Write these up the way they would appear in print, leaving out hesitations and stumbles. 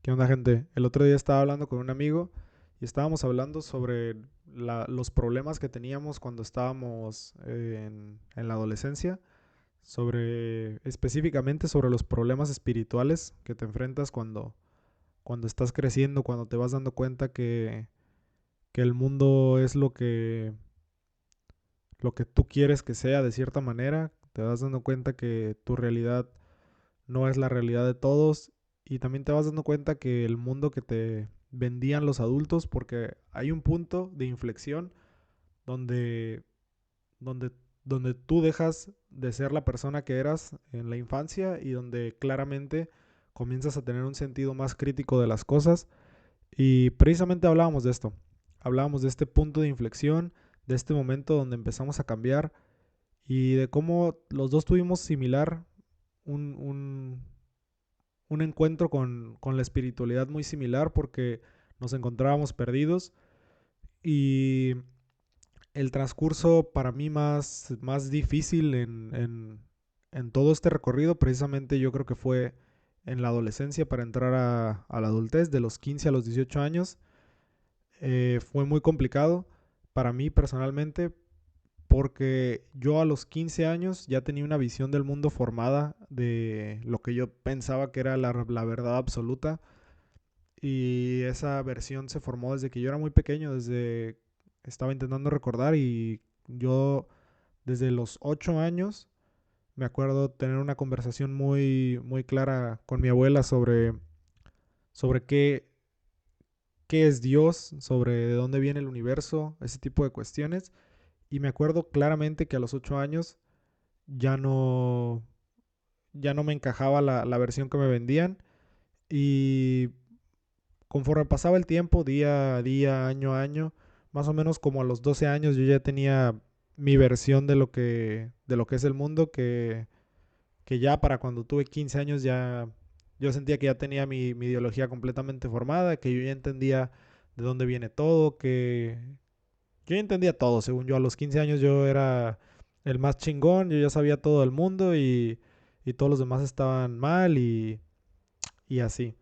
¿Qué onda, gente? El otro día estaba hablando con un amigo y estábamos hablando sobre los problemas que teníamos cuando estábamos en la adolescencia, sobre específicamente sobre los problemas espirituales que te enfrentas cuando estás creciendo, cuando te vas dando cuenta que el mundo es lo que tú quieres que sea de cierta manera, te vas dando cuenta que tu realidad no es la realidad de todos y también te vas dando cuenta que el mundo que te vendían los adultos, porque hay un punto de inflexión donde, donde, donde tú dejas de ser la persona que eras en la infancia y donde claramente comienzas a tener un sentido más crítico de las cosas. Y precisamente hablábamos de este punto de inflexión, de este momento donde empezamos a cambiar y de cómo los dos tuvimos similar un, un, un encuentro con la espiritualidad muy similar porque nos encontrábamos perdidos y el transcurso para mí más difícil en todo este recorrido precisamente yo creo que fue en la adolescencia para entrar a la adultez de los 15 a los 18 años. Fue muy complicado para mí personalmente porque yo a los 15 años ya tenía una visión del mundo formada de lo que yo pensaba que era la verdad absoluta. Y esa versión se formó desde que yo era muy pequeño, desde estaba intentando recordar y yo desde los 8 años me acuerdo tener una conversación muy clara con mi abuela sobre qué es Dios, sobre de dónde viene el universo, ese tipo de cuestiones. Y me acuerdo claramente que a los 8 años ya no, ya no me encajaba la versión que me vendían y conforme pasaba el tiempo, día a día, año a año, más o menos como a los 12 años yo ya tenía mi versión de lo que es el mundo, que ya para cuando tuve 15 años ya yo sentía que ya tenía mi ideología completamente formada, que yo ya entendía de dónde viene todo, que yo ya entendía todo, según yo a los 15 años yo era el más chingón, yo ya sabía todo del mundo y todos los demás estaban mal y así.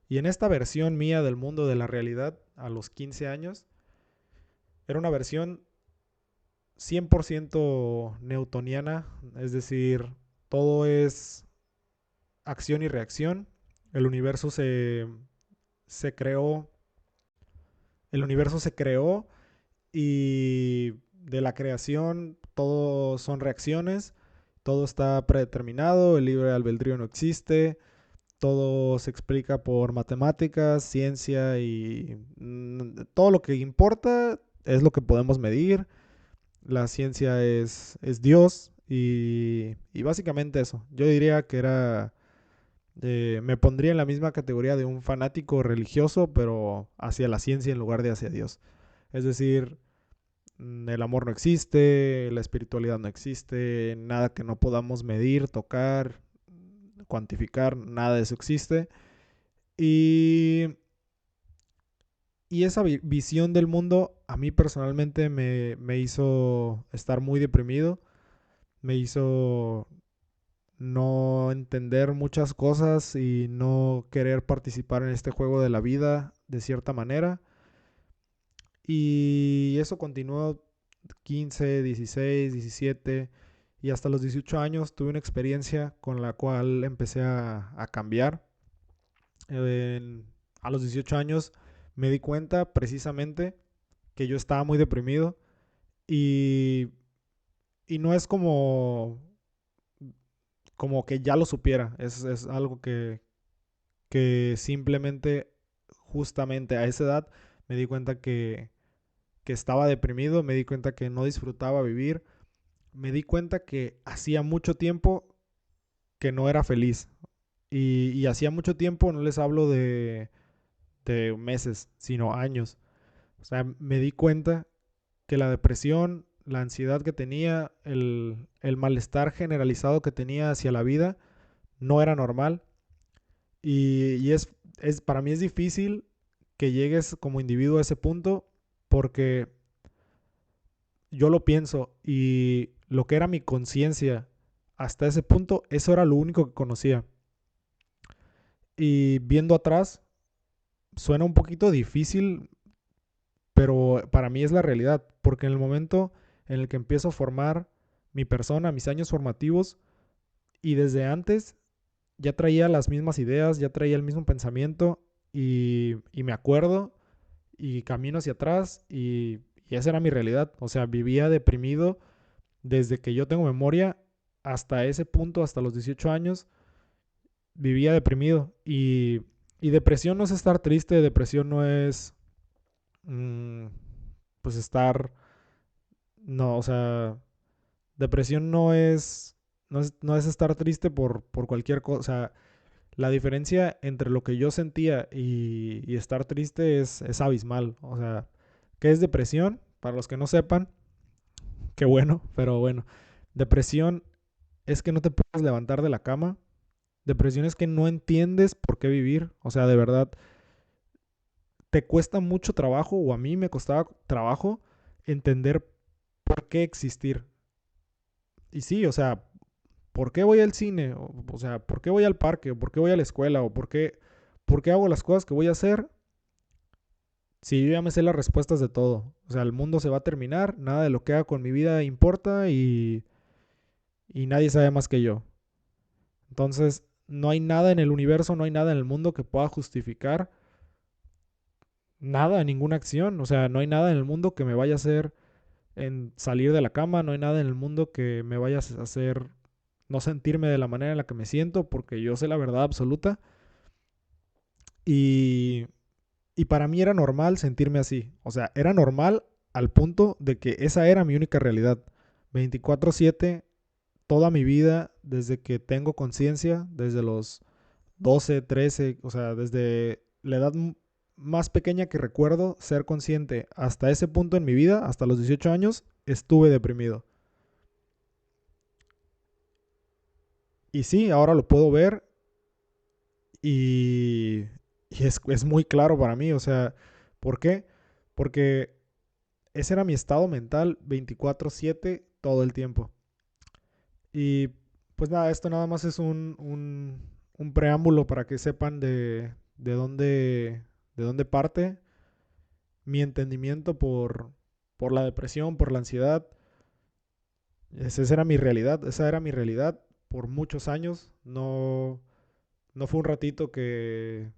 Y en esta versión mía del mundo de la realidad, a los 15 años, era una versión 100% newtoniana, es decir, todo es acción y reacción. El universo se creó, el universo se creó y de la creación todo son reacciones, todo está predeterminado, el libre albedrío no existe, todo se explica por matemáticas, ciencia y todo lo que importa es lo que podemos medir. La ciencia es Dios y básicamente eso. Yo diría que me pondría en la misma categoría de un fanático religioso, pero hacia la ciencia en lugar de hacia Dios. Es decir, el amor no existe, la espiritualidad no existe, nada que no podamos medir, tocar, cuantificar, nada de eso existe. Y, y esa visión del mundo a mí personalmente me hizo estar muy deprimido, me hizo no entender muchas cosas y no querer participar en este juego de la vida de cierta manera. Y eso continuó 15, 16, 17 y hasta los 18 años tuve una experiencia con la cual empecé a cambiar. En- a los 18 años me di cuenta precisamente que yo estaba muy deprimido y, y no es como que ya lo supiera, es algo que simplemente justamente a esa edad me di cuenta que estaba deprimido, me di cuenta que no disfrutaba vivir, me di cuenta que hacía mucho tiempo que no era feliz y hacía mucho tiempo, no les hablo de meses, sino años. O sea, me di cuenta que la depresión, la ansiedad que tenía, el malestar generalizado que tenía hacia la vida no era normal. Y para mí es difícil que llegues como individuo a ese punto porque yo lo pienso y lo que era mi conciencia hasta ese punto, eso era lo único que conocía. Y viendo atrás, suena un poquito difícil, pero para mí es la realidad, porque en el momento en el que empiezo a formar mi persona, mis años formativos, y desde antes ya traía las mismas ideas, ya traía el mismo pensamiento, y me acuerdo y camino hacia atrás, y esa era mi realidad. O sea, vivía deprimido desde que yo tengo memoria hasta ese punto, hasta los 18 años, vivía deprimido. Y depresión no es estar triste, depresión no es, mm, pues estar, no, o sea, depresión no es estar triste por cualquier cosa. O sea, la diferencia entre lo que yo sentía y estar triste es abismal. O sea, ¿qué es depresión? Para los que no sepan, qué bueno, pero bueno. Depresión es que no te puedes levantar de la cama. Depresión es que no entiendes por qué vivir. O sea, de verdad, te cuesta mucho trabajo, o a mí me costaba trabajo, entender por qué existir. Y sí, o sea, ¿por qué voy al cine? O sea, ¿por qué voy al parque? ¿Por qué voy a la escuela? ¿O por qué hago las cosas que voy a hacer si yo ya me sé las respuestas de todo? O sea, el mundo se va a terminar, nada de lo que haga con mi vida importa, y nadie sabe más que yo. Entonces, no hay nada en el universo, no hay nada en el mundo que pueda justificar nada, ninguna acción. O sea, no hay nada en el mundo que me vaya a hacer en salir de la cama, no hay nada en el mundo que me vaya a hacer no sentirme de la manera en la que me siento, porque yo sé la verdad absoluta. Y, y para mí era normal sentirme así. O sea, era normal al punto de que esa era mi única realidad. 24/7, toda mi vida, desde que tengo conciencia, desde los 12, 13, o sea, desde la edad más pequeña que recuerdo ser consciente, hasta ese punto en mi vida, hasta los 18 años, estuve deprimido. Y sí, ahora lo puedo ver, y, y es muy claro para mí. O sea, ¿por qué? Porque ese era mi estado mental 24/7 todo el tiempo. Y pues nada, esto nada más es un preámbulo para que sepan de dónde parte mi entendimiento por la depresión, por la ansiedad. Esa era mi realidad, esa era mi realidad por muchos años. No, no fue un ratito que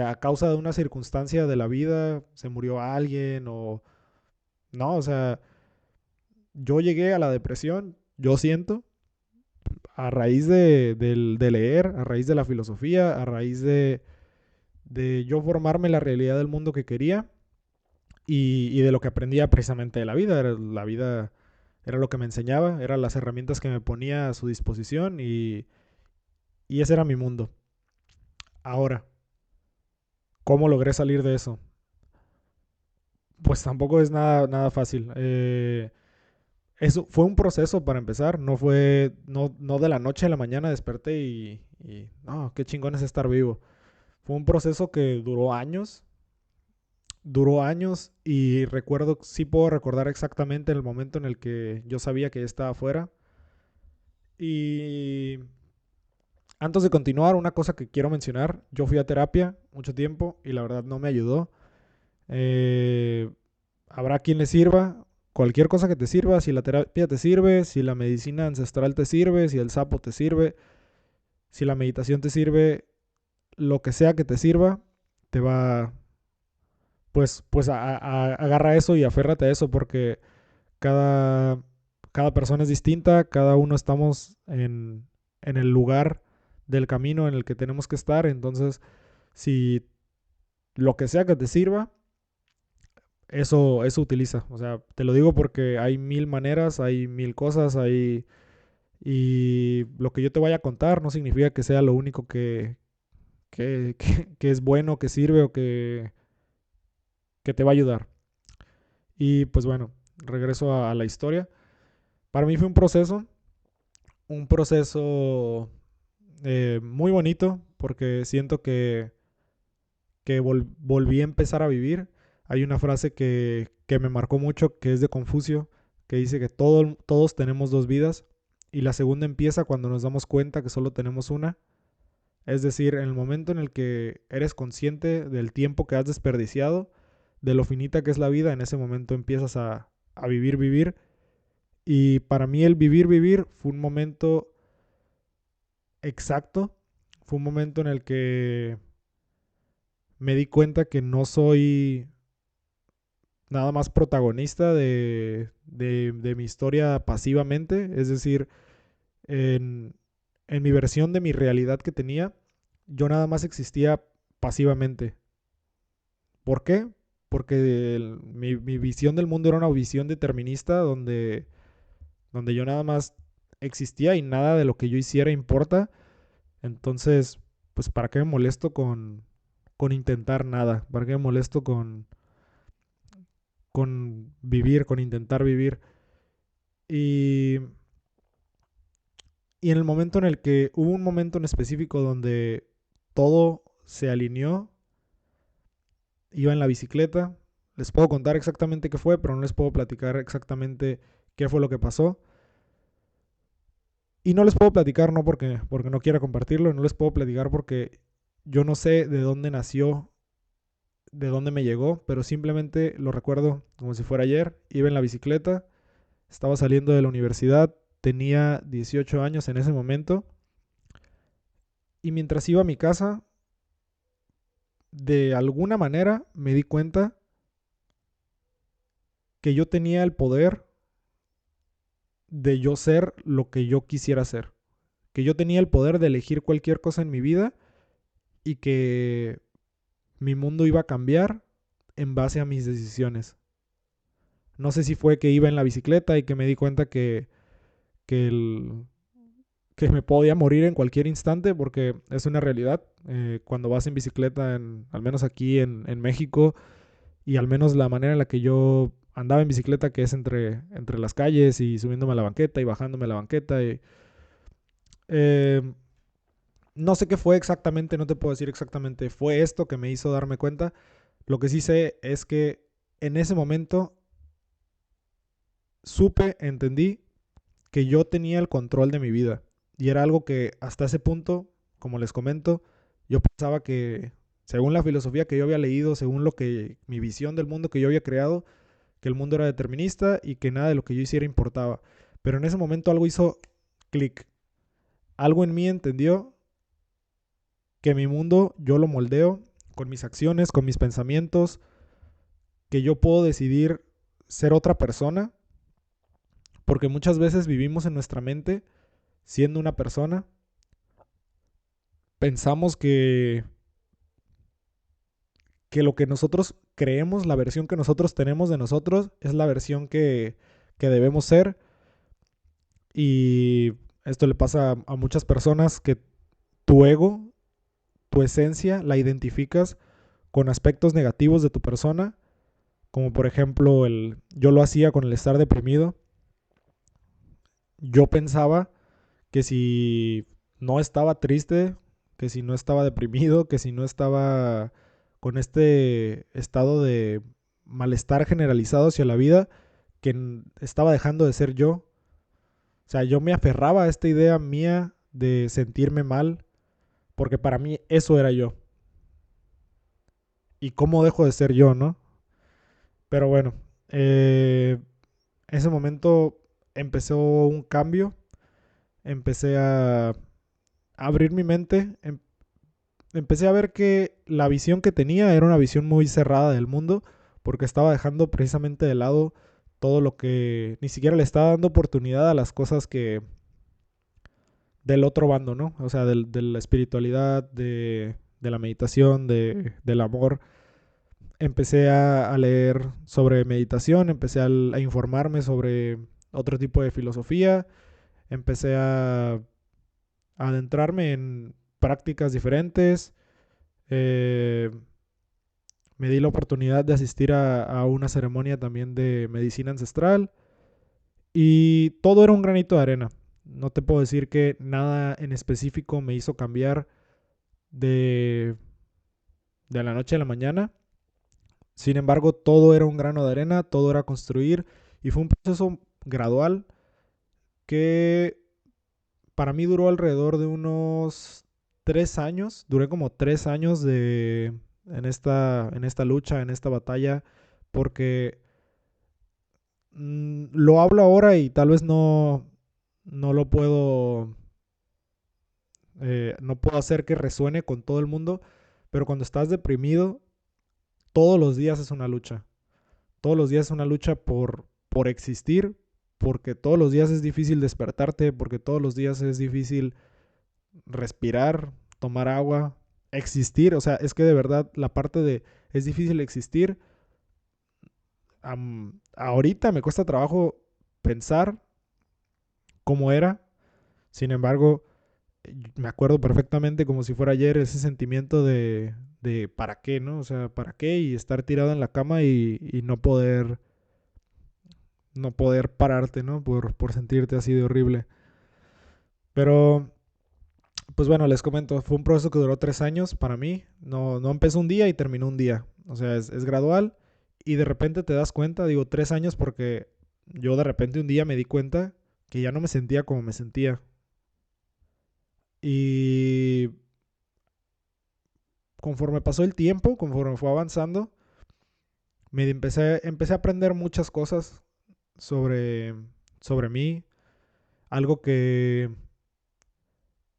a causa de una circunstancia de la vida se murió alguien o... No, o sea, yo llegué a la depresión, yo siento, a raíz de leer, a raíz de la filosofía, a raíz de yo formarme la realidad del mundo que quería, y de lo que aprendía precisamente de la vida. La vida era lo que me enseñaba, eran las herramientas que me ponía a su disposición, y ese era mi mundo. Ahora, ¿cómo logré salir de eso? Pues tampoco es nada, nada fácil. Eso fue un proceso para empezar, no de la noche a la mañana desperté y no, qué chingón es estar vivo. Fue un proceso que duró años, y recuerdo, sí puedo recordar exactamente el momento en el que yo sabía que ya estaba afuera. Y antes de continuar, una cosa que quiero mencionar: yo fui a terapia mucho tiempo y la verdad no me ayudó. Eh, Habrá quien le sirva, cualquier cosa que te sirva, si la terapia te sirve, si la medicina ancestral te sirve, si el sapo te sirve, si la meditación te sirve, lo que sea que te sirva, te va, pues agarra eso y aférrate a eso, porque cada, cada persona es distinta, cada uno estamos en el lugar del camino en el que tenemos que estar. Entonces, si lo que sea que te sirva, eso utiliza. O sea, te lo digo porque hay mil maneras, hay mil cosas, y lo que yo te vaya a contar no significa que sea lo único que es bueno, que sirve, o que te va a ayudar. Y pues bueno, regreso a la historia. Para mí fue un proceso muy bonito, porque siento que volví a empezar a vivir. Hay una frase que me marcó mucho, que es de Confucio, que dice que todos tenemos dos vidas, y la segunda empieza cuando nos damos cuenta que solo tenemos una. Es decir, en el momento en el que eres consciente del tiempo que has desperdiciado, de lo finita que es la vida, en ese momento empiezas a vivir, vivir. Y para mí el vivir, vivir fue un momento exacto. Fue un momento en el que me di cuenta que no soy nada más protagonista de mi historia pasivamente. Es decir, en, en mi versión de mi realidad que tenía, yo nada más existía pasivamente. ¿Por qué? Porque mi visión del mundo era una visión determinista donde yo nada más existía y nada de lo que yo hiciera importa. Entonces, pues ¿para qué me molesto con intentar nada? ¿Para qué me molesto con vivir, con intentar vivir? Y, y en el momento en el que hubo un momento en específico donde todo se alineó, iba en la bicicleta. Les puedo contar exactamente qué fue, pero no les puedo platicar exactamente qué fue lo que pasó. Y no les puedo platicar no porque no quiera compartirlo, no les puedo platicar porque yo no sé de dónde nació, de dónde me llegó, pero simplemente lo recuerdo como si fuera ayer. Iba en la bicicleta, estaba saliendo de la universidad, tenía 18 años en ese momento, y mientras iba a mi casa, de alguna manera me di cuenta que yo tenía el poder de yo ser lo que yo quisiera ser, que yo tenía el poder de elegir cualquier cosa en mi vida y que mi mundo iba a cambiar en base a mis decisiones. No sé si fue que iba en la bicicleta y que me di cuenta que, el, que me podía morir en cualquier instante, porque es una realidad. Cuando vas en bicicleta, al menos aquí en México, y al menos la manera en la que yo andaba en bicicleta, que es entre las calles y subiéndome a la banqueta y bajándome a la banqueta. Eh, no sé qué fue exactamente, no te puedo decir exactamente, fue esto que me hizo darme cuenta. Lo que sí sé es que en ese momento supe, entendí que yo tenía el control de mi vida. Y era algo que hasta ese punto, como les comento, yo pensaba que, según la filosofía que yo había leído, según lo que mi visión del mundo que yo había creado, que el mundo era determinista y que nada de lo que yo hiciera importaba. Pero en ese momento algo hizo clic. Algo en mí entendió que mi mundo yo lo moldeo con mis acciones, con mis pensamientos, que yo puedo decidir ser otra persona, porque muchas veces vivimos en nuestra mente siendo una persona, pensamos que lo que nosotros creemos, la versión que nosotros tenemos de nosotros, es la versión que debemos ser. Y esto le pasa a muchas personas que tu ego, tu esencia, la identificas con aspectos negativos de tu persona, como por ejemplo yo lo hacía con el estar deprimido. Yo pensaba que si no estaba triste, que si no estaba deprimido, que si no estaba con este estado de malestar generalizado hacia la vida, que estaba dejando de ser yo. O sea, yo me aferraba a esta idea mía de sentirme mal, porque para mí eso era yo. ¿Y cómo dejo de ser yo, no? Pero bueno, ese momento empezó un cambio, empecé a abrir mi mente, empecé a ver que la visión que tenía era una visión muy cerrada del mundo, porque estaba dejando precisamente de lado todo lo que ni siquiera le estaba dando oportunidad a las cosas que del otro bando, ¿no? O sea, de la espiritualidad, de la meditación, del amor. Empecé a leer sobre meditación, empecé a informarme sobre otro tipo de filosofía, empecé a adentrarme en prácticas diferentes. eh, Me di la oportunidad de asistir a una ceremonia también de medicina ancestral y todo era un granito de arena. No te puedo decir que nada en específico me hizo cambiar de, de la noche a la mañana. Sin embargo, todo era un grano de arena, todo era construir y fue un proceso gradual que para mí duró alrededor de unos 3 años, duré como 3 años en esta lucha, en esta batalla, porque lo hablo ahora y tal vez no lo puedo, no puedo hacer que resuene con todo el mundo, pero cuando estás deprimido, todos los días es una lucha. Todos los días es una lucha por existir, porque todos los días es difícil despertarte, porque todos los días es difícil respirar, tomar agua, existir. O sea, es que de verdad la parte de es difícil existir, ahorita me cuesta trabajo pensar cómo era. Sin embargo, me acuerdo perfectamente como si fuera ayer ese sentimiento de ¿para qué, no? O sea, ¿para qué? Y estar tirado en la cama y no poder pararte, ¿no? Por sentirte así de horrible. Pero, pues bueno, les comento, fue un proceso que duró 3 años para mí. No empezó un día y terminó un día. O sea, es gradual y de repente te das cuenta, digo 3 años porque yo de repente un día me di cuenta que ya no me sentía como me sentía. Y conforme pasó el tiempo, conforme fue avanzando, empecé a aprender muchas cosas sobre, sobre mí. Algo que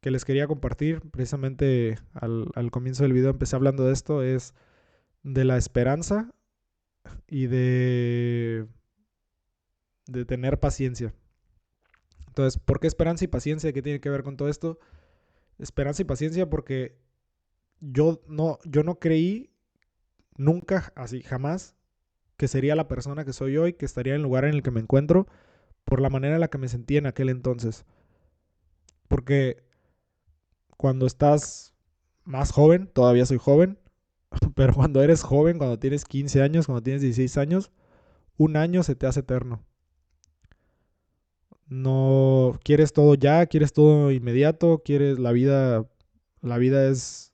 les quería compartir precisamente al comienzo del video empecé hablando de esto, es de la esperanza y de tener paciencia. Entonces, ¿por qué esperanza y paciencia? ¿Qué tiene que ver con todo esto? Esperanza y paciencia porque yo no creí nunca, así jamás, que sería la persona que soy hoy, que estaría en el lugar en el que me encuentro, por la manera en la que me sentí en aquel entonces. Porque cuando estás más joven, todavía soy joven, pero cuando eres joven, cuando tienes 15 años, cuando tienes 16 años, un año se te hace eterno. No quieres todo ya, quieres todo inmediato, quieres la vida es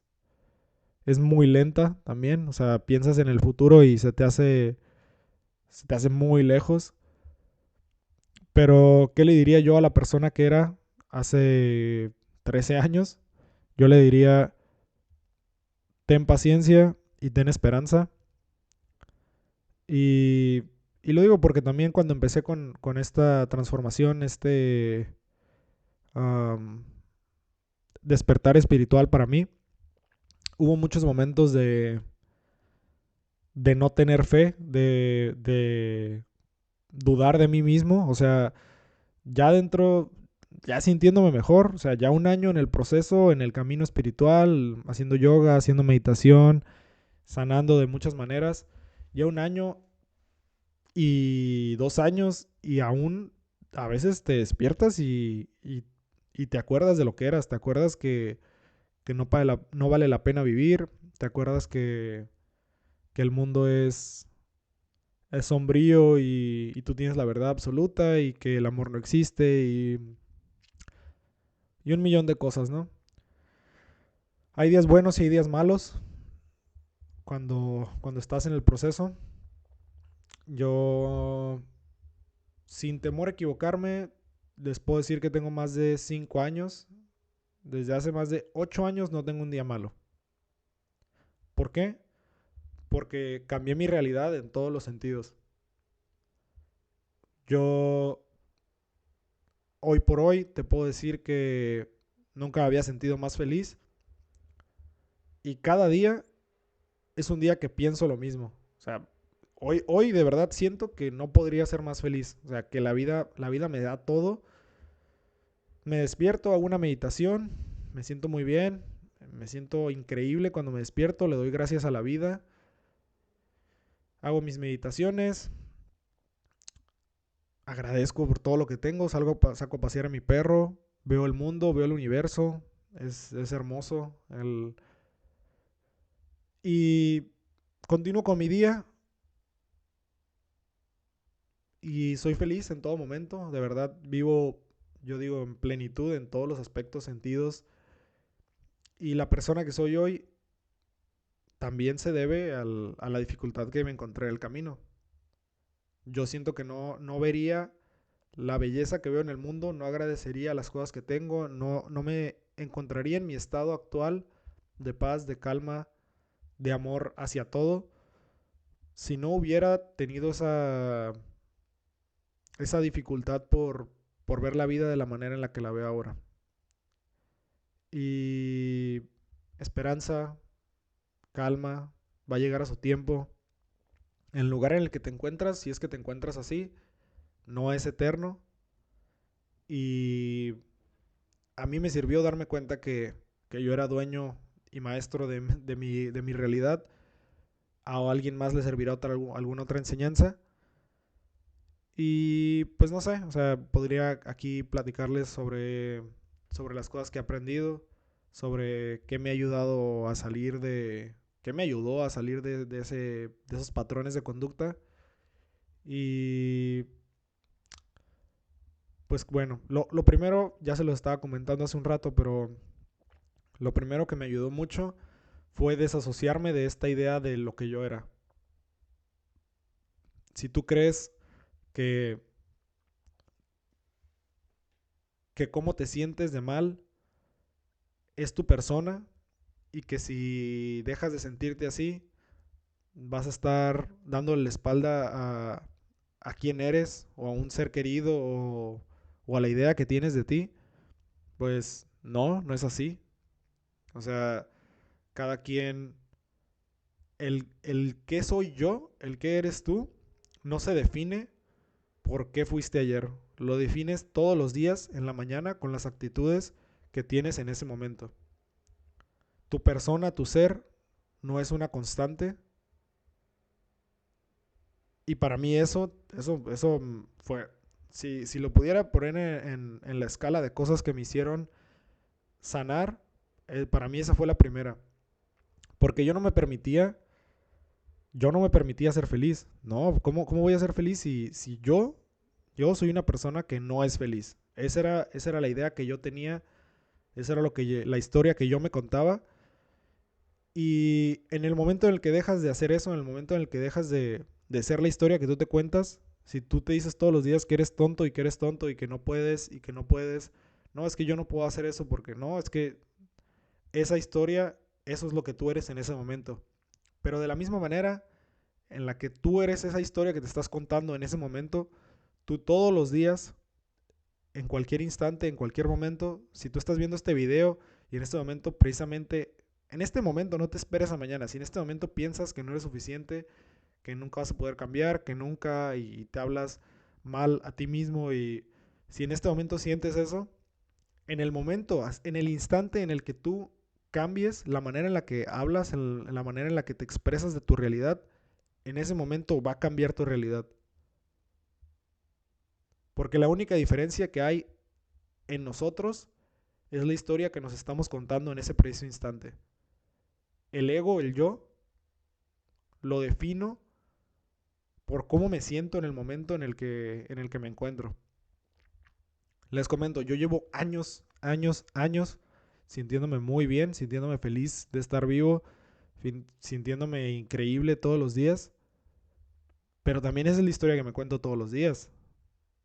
muy lenta también, o sea, piensas en el futuro y se te hace muy lejos. Pero, ¿qué le diría yo a la persona que era hace 13 años? Yo le diría, ten paciencia y ten esperanza. Y, y lo digo porque también cuando empecé con esta transformación, um, despertar espiritual para mí, hubo muchos momentos de no tener fe, de dudar de mí mismo. O sea, ya dentro, ya sintiéndome mejor, o sea, ya un año en el proceso, en el camino espiritual, haciendo yoga, haciendo meditación, sanando de muchas maneras, ya un año y 2 años y aún a veces te despiertas y te acuerdas de lo que eras, te acuerdas que no vale la pena vivir, te acuerdas que el mundo es sombrío y tú tienes la verdad absoluta y que el amor no existe y un millón de cosas, ¿no? Hay días buenos y hay días malos cuando estás en el proceso. Yo, sin temor a equivocarme, les puedo decir que tengo más de 5 años. Desde hace más de 8 años no tengo un día malo. ¿Por qué? Porque cambié mi realidad en todos los sentidos. Yo, hoy por hoy, te puedo decir que nunca me había sentido más feliz y cada día es un día que pienso lo mismo. O sea, hoy de verdad siento que no podría ser más feliz. O sea, que la vida me da todo. Me despierto, hago una meditación, me siento muy bien, me siento increíble cuando me despierto, le doy gracias a la vida, hago mis meditaciones, agradezco por todo lo que tengo, saco a pasear a mi perro, veo el mundo, veo el universo, es hermoso. Y continúo con mi día y soy feliz en todo momento, de verdad vivo, yo digo, en plenitud en todos los aspectos, sentidos. Y la persona que soy hoy también se debe a la dificultad que me encontré en el camino. Yo siento que no vería la belleza que veo en el mundo, no agradecería las cosas que tengo, no me encontraría en mi estado actual de paz, de calma, de amor hacia todo, si no hubiera tenido esa dificultad por ver la vida de la manera en la que la veo ahora. Y esperanza, calma, va a llegar a su tiempo. El lugar en el que te encuentras, si es que te encuentras así, no es eterno. Y a mí me sirvió darme cuenta que yo era dueño y maestro de mi realidad. A alguien más le servirá alguna otra enseñanza. Y pues no sé, o sea, podría aquí platicarles sobre las cosas que he aprendido, sobre qué me ha ayudado a salir qué me ayudó a salir de esos patrones de conducta. Y pues bueno, lo primero, ya se lo estaba comentando hace un rato, pero lo primero que me ayudó mucho fue desasociarme de esta idea de lo que yo era. Si tú crees que, que cómo te sientes de mal es tu persona y que si dejas de sentirte así, vas a estar dándole la espalda a quién eres o a un ser querido o a la idea que tienes de ti, pues no es así. O sea, cada quien, el qué soy yo, el qué eres tú, no se define por qué fuiste ayer. Lo defines todos los días en la mañana con las actitudes que tienes en ese momento. Tu persona, tu ser, no es una constante. Y para mí eso fue, si lo pudiera poner en la escala de cosas que me hicieron sanar, para mí esa fue la primera. Porque yo no me permitía ser feliz. No, ¿cómo voy a ser feliz si yo soy una persona que no es feliz? Esa era la idea que yo tenía, esa era la historia que yo me contaba. Y en el momento en el que dejas de hacer eso, en el momento en el que dejas de ser la historia que tú te cuentas, si tú te dices todos los días que eres tonto y que eres tonto y que no puedes y que no puedes, no, es que yo no puedo hacer eso porque no, es que esa historia, eso es lo que tú eres en ese momento. Pero de la misma manera en la que tú eres esa historia que te estás contando en ese momento, tú todos los días, en cualquier instante, en cualquier momento, si tú estás viendo este video y en este momento precisamente, en este momento no te esperes a mañana, si en este momento piensas que no eres suficiente, que nunca vas a poder cambiar, que nunca y te hablas mal a ti mismo y si en este momento sientes eso, en el momento, en el instante en el que tú cambies la manera en la que hablas, en la manera en la que te expresas de tu realidad, en ese momento va a cambiar tu realidad. Porque la única diferencia que hay en nosotros es la historia que nos estamos contando en ese preciso instante. El ego, el yo, lo defino por cómo me siento en el momento en el que me encuentro. Les comento, yo llevo años, años, años sintiéndome muy bien, sintiéndome feliz de estar vivo, sintiéndome increíble todos los días, pero también esa es la historia que me cuento todos los días.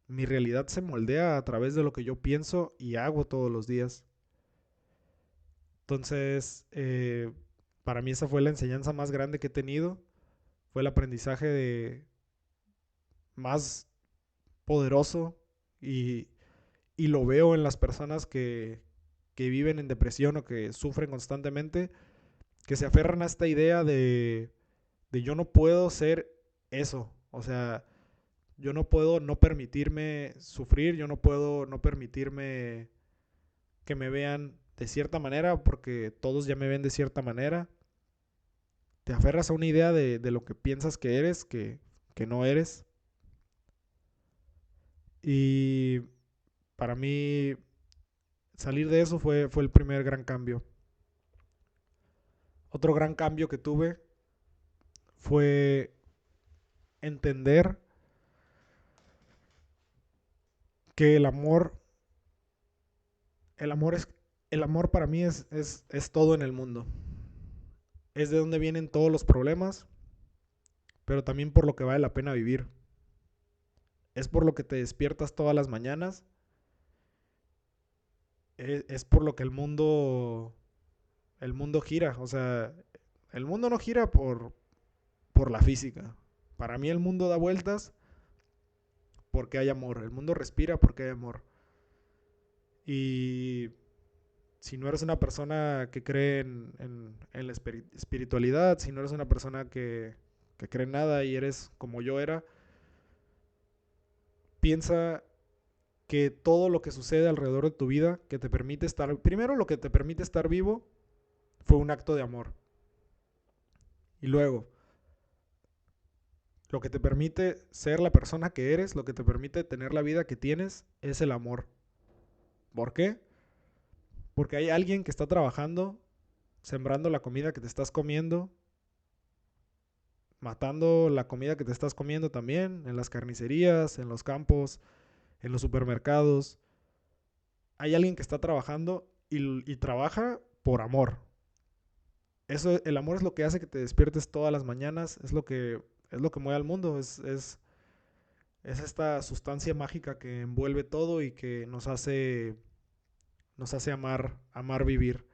Mi realidad se moldea a través de lo que yo pienso y hago todos los días. Entonces, para mí esa fue la enseñanza más grande que he tenido, fue el aprendizaje más poderoso y, y lo veo en las personas que viven en depresión o que sufren constantemente, que se aferran a esta idea de yo no puedo ser eso. O sea, yo no puedo no permitirme sufrir, yo no puedo no permitirme que me vean de cierta manera porque todos ya me ven de cierta manera. Te aferras a una idea de lo que piensas que eres, que no eres. Y para mí salir de eso fue el primer gran cambio. Otro gran cambio que tuve fue entender que el amor es, el amor para mí es todo en el mundo. Es de donde vienen todos los problemas, pero también por lo que vale la pena vivir. Es por lo que te despiertas todas las mañanas es por lo que el mundo gira. O sea, el mundo no gira por la física. Para mí el mundo da vueltas porque hay amor. El mundo respira porque hay amor. Y si no eres una persona que cree en la espiritualidad, si no eres una persona que cree en nada y eres como yo era, piensa que todo lo que sucede alrededor de tu vida, que te permite estar, primero lo que te permite estar vivo, fue un acto de amor. Y luego, lo que te permite ser la persona que eres, lo que te permite tener la vida que tienes, es el amor. ¿Por qué? Porque hay alguien que está trabajando, sembrando la comida que te estás comiendo, matando la comida que te estás comiendo también, en las carnicerías, en los campos, en los supermercados. Hay alguien que está trabajando y trabaja por amor. Eso, el amor es lo que hace que te despiertes todas las mañanas, es lo que mueve al mundo, es esta sustancia mágica que envuelve todo y que nos hace amar vivir.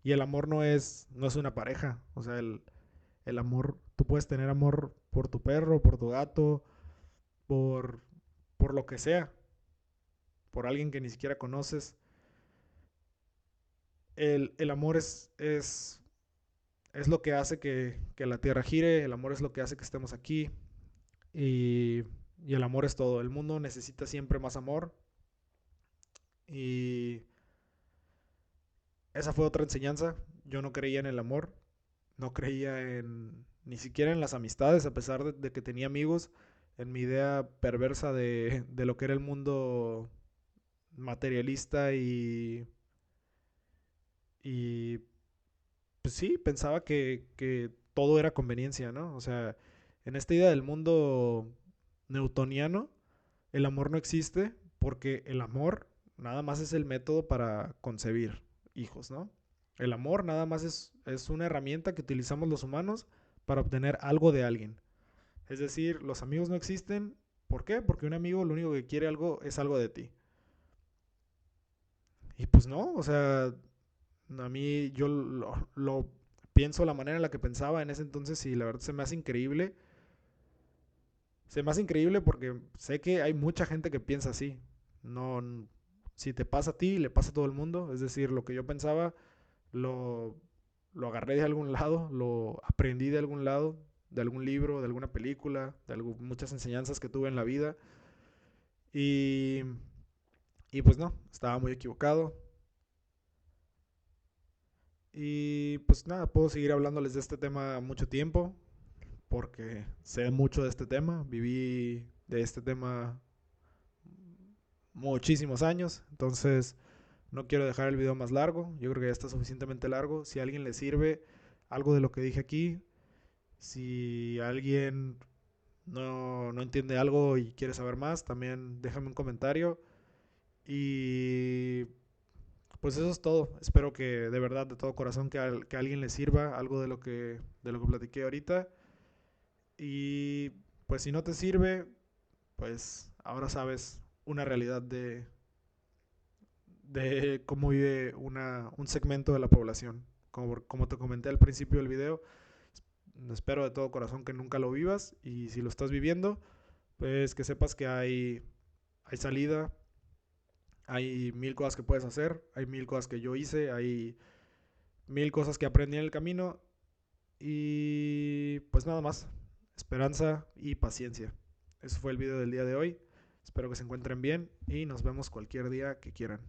Y el amor no es una pareja, o sea, el amor, tú puedes tener amor por tu perro, por tu gato, por, por lo que sea, por alguien que ni siquiera conoces. El amor es lo que hace que la tierra gire, el amor es lo que hace que estemos aquí y, y el amor es todo. El mundo necesita siempre más amor y esa fue otra enseñanza. Yo no creía en el amor, no creía ni siquiera en las amistades, a pesar de que tenía amigos, en mi idea perversa de lo que era el mundo materialista y pues sí, pensaba que todo era conveniencia, ¿no? O sea, en esta idea del mundo newtoniano, el amor no existe porque el amor nada más es el método para concebir hijos, ¿no? El amor nada más es una herramienta que utilizamos los humanos para obtener algo de alguien. Es decir, los amigos no existen. ¿Por qué? Porque un amigo lo único que quiere algo es algo de ti. Y pues no, o sea, a mí yo lo pienso la manera en la que pensaba en ese entonces y la verdad se me hace increíble. Se me hace increíble porque sé que hay mucha gente que piensa así. No, si te pasa a ti, le pasa a todo el mundo. Es decir, lo que yo pensaba lo, lo agarré de algún lado, lo aprendí de algún lado, de algún libro, de alguna película, muchas enseñanzas que tuve en la vida. Y, y pues no, estaba muy equivocado. Y pues nada, puedo seguir hablándoles de este tema mucho tiempo, porque sé mucho de este tema, viví de este tema muchísimos años, entonces no quiero dejar el video más largo, yo creo que ya está suficientemente largo. Si a alguien le sirve algo de lo que dije aquí, si alguien no entiende algo y quiere saber más, también déjame un comentario. Y pues eso es todo. Espero que de verdad, de todo corazón, que a alguien le sirva algo de lo que platiqué ahorita. Y pues si no te sirve, pues ahora sabes una realidad de cómo vive un segmento de la población. Como te comenté al principio del video, espero de todo corazón que nunca lo vivas y si lo estás viviendo, pues que sepas que hay salida, hay mil cosas que puedes hacer, hay mil cosas que yo hice, hay mil cosas que aprendí en el camino y pues nada más, esperanza y paciencia. Eso fue el video del día de hoy. Espero que se encuentren bien y nos vemos cualquier día que quieran.